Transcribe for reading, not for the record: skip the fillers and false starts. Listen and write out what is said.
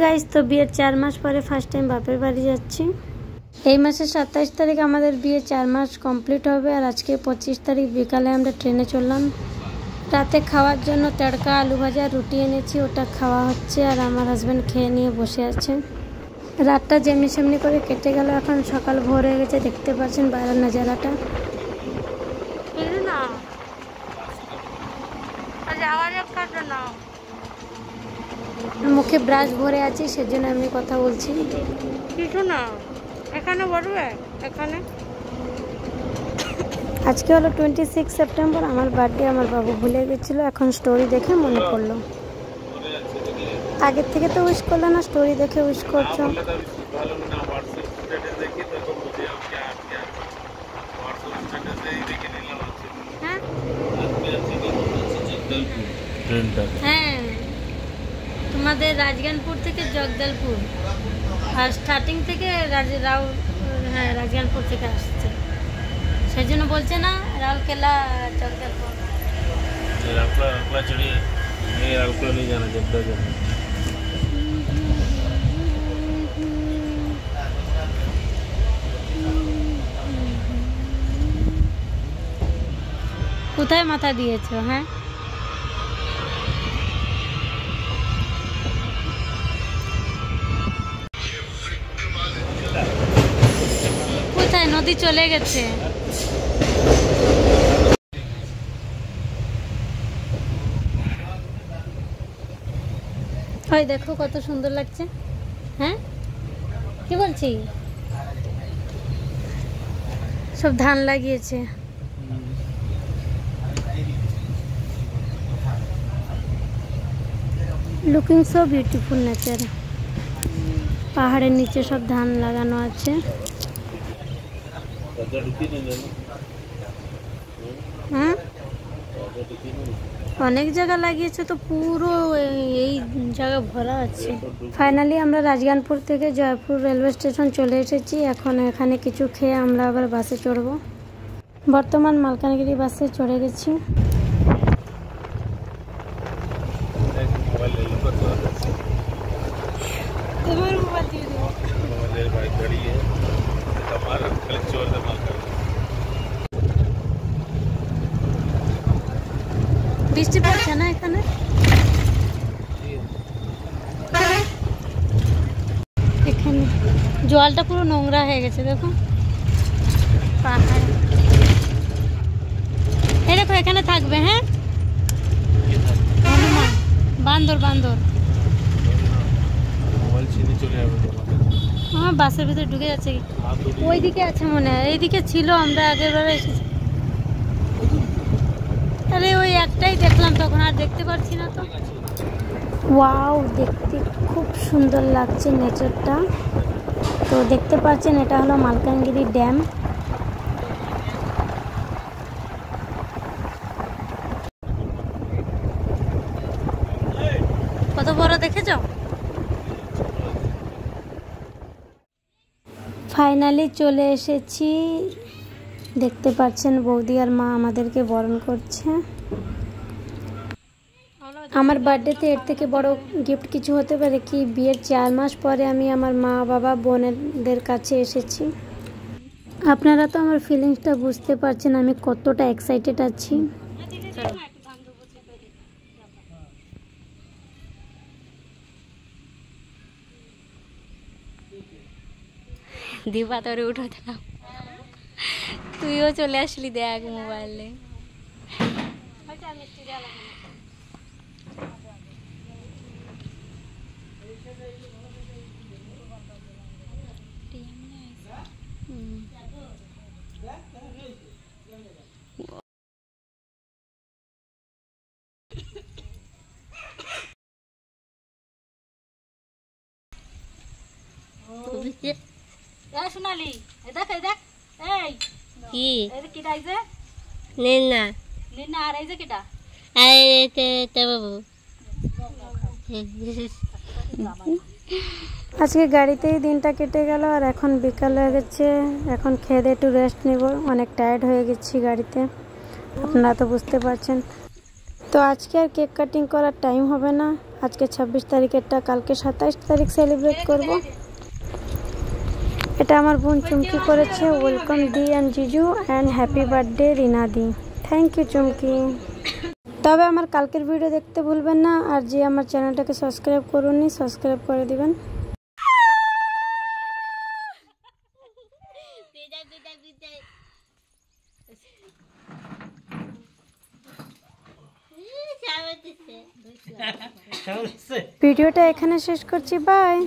Guys, তো বিয়ের 4 মাস পরে ফার্স্ট টাইম বাপের বাড়ি যাচ্ছি। এই মাসের 27 তারিখ আমাদের বিয়ে 4 মাস কমপ্লিট হবে। আর আজকে 25 তারিখ বিকালে আমরা ট্রেনে চললাম। রাতে খাওয়ার জন্য তড়কা, আলু ভাজা, রুটি এনেছি, ওটা খাওয়া হচ্ছে। আর আমার হাজব্যান্ড খেয়ে নিয়ে বসে আছে। রাতটা যেমনি সেমনি করে কেটে গেল। এখন সকাল ভোর হয়ে গেছে, দেখতে পাচ্ছেন বাইরের নজারাটা। মুখে ব্রাশ ভরে আছে, সেজন্য আমি কথা বলছি। কিছু না, এখানে বলবে। এখানে আজকে হলো 26 সেপ্টেম্বর, আমার বার্থডে। আমার বাবু ভুলে গেছিলো, এখন স্টোরি দেখে মনে পড়লো। আগের থেকে তো উইশ করলো না, স্টোরি দেখে উইশ করছো। হ্যাঁ, তোমাদের রাজগানপুর থেকে জগদলপুর, আর স্টার্টিং থেকে রাজগানপুর থেকে আসছে, সেই জন্য বলছে না রাউরকেলা জগদলপুর। কোথায় মাথা দিয়েছো? হ্যাঁ, কোথায়? নদী চলে গেছে। ওই দেখো কত সুন্দর লাগছে। হ্যাঁ, কি বলছি, সব ধান লাগিয়েছে। Looking so beautiful nature. পাহাড়ের নিচে সব ধান লাগানো আছে। হ্যাঁ, অনেক জায়গা লাগিয়েছে, তো পুরো এই জায়গা ভরা আছে। ফাইনালি আমরা রাজগানপুর থেকে জয়পুর রেলওয়ে স্টেশন চলে এসেছি। এখন এখানে কিছু খেয়ে আমরা আবার বাসে চড়বো। বর্তমান মালকানগিরি বাসে চড়ে গেছি। বৃষ্টি পড়ছে না এখানে? এখানে জলটা পুরো নোংরা হয়ে গেছে, দেখো পাহাড়। এই দেখো এখানে থাকবে। হ্যাঁ, হনুমান, বান্দর বান্দর। আমার বাসের ভিতরে ঢুকে যাচ্ছে। ওইদিকে আছে মনে হয়, এইদিকে ছিল, আমরা আগের বারে এসেছি। আরে ওই একটাই দেখলাম, তখন আর দেখতে পাচ্ছি না তো। ওয়াও, দেখতে খুব সুন্দর লাগছে নেচারটা। তো দেখতে পাচ্ছেন, এটা হলো মালকানগিরি ড্যাম। কত বড় দেখেছো? ফাইনালি চলে এসেছি। দেখতে পাচ্ছেন বৌদি আর মা আমাদেরকে বরণ করছে। আমার বার্থডেতে এর থেকে বড় গিফট কিছু হতে পারে কি? বিয়ের 4 মাস পরে আমি আমার মা বাবা বোনেদের কাছে এসেছি। আপনারা তো আমার ফিলিংসটা বুঝতে পারছেন, আমি কতটা এক্সাইটেড আছি। দীপা তোরে উঠাতাম, তুইও চলে আসলি দেখ মোবাইলে। সোনালি দেখ, দেখ এই কি কিটা আইছে? নিনা নিনা। আর এই যে কিটা? তে বাবু। আজকে গাড়িতেই দিনটা কেটে গেল। আর এখন বিকাল হয়ে গেছে, এখন খেয়ে দিয়ে একটু রেস্ট নিব। অনেক টায়ার্ড হয়ে গেছি গাড়িতে, আপনারা তো বুঝতে পারছেন। তো আজকে আর কেক কাটিং করার টাইম হবে না। আজকে 26 তারিখেরটা, কালকে 27 তারিখ সেলিব্রেট করব। এটা আমার বোন চুমকি করেছে। ওয়েলকাম দি অ্যান্ড জিজু অ্যান্ড হ্যাপি বার্থডে রিনা দি। Thank you Chumki. তবে আমার কালকের ভিডিও দেখতে ভুলবেন না, আর যে আমার চ্যানেলটাকে সাবস্ক্রাইব করুননি সাবস্ক্রাইব করে দিবেন। ভিডিওটা এখানে শেষ করছি, বাই।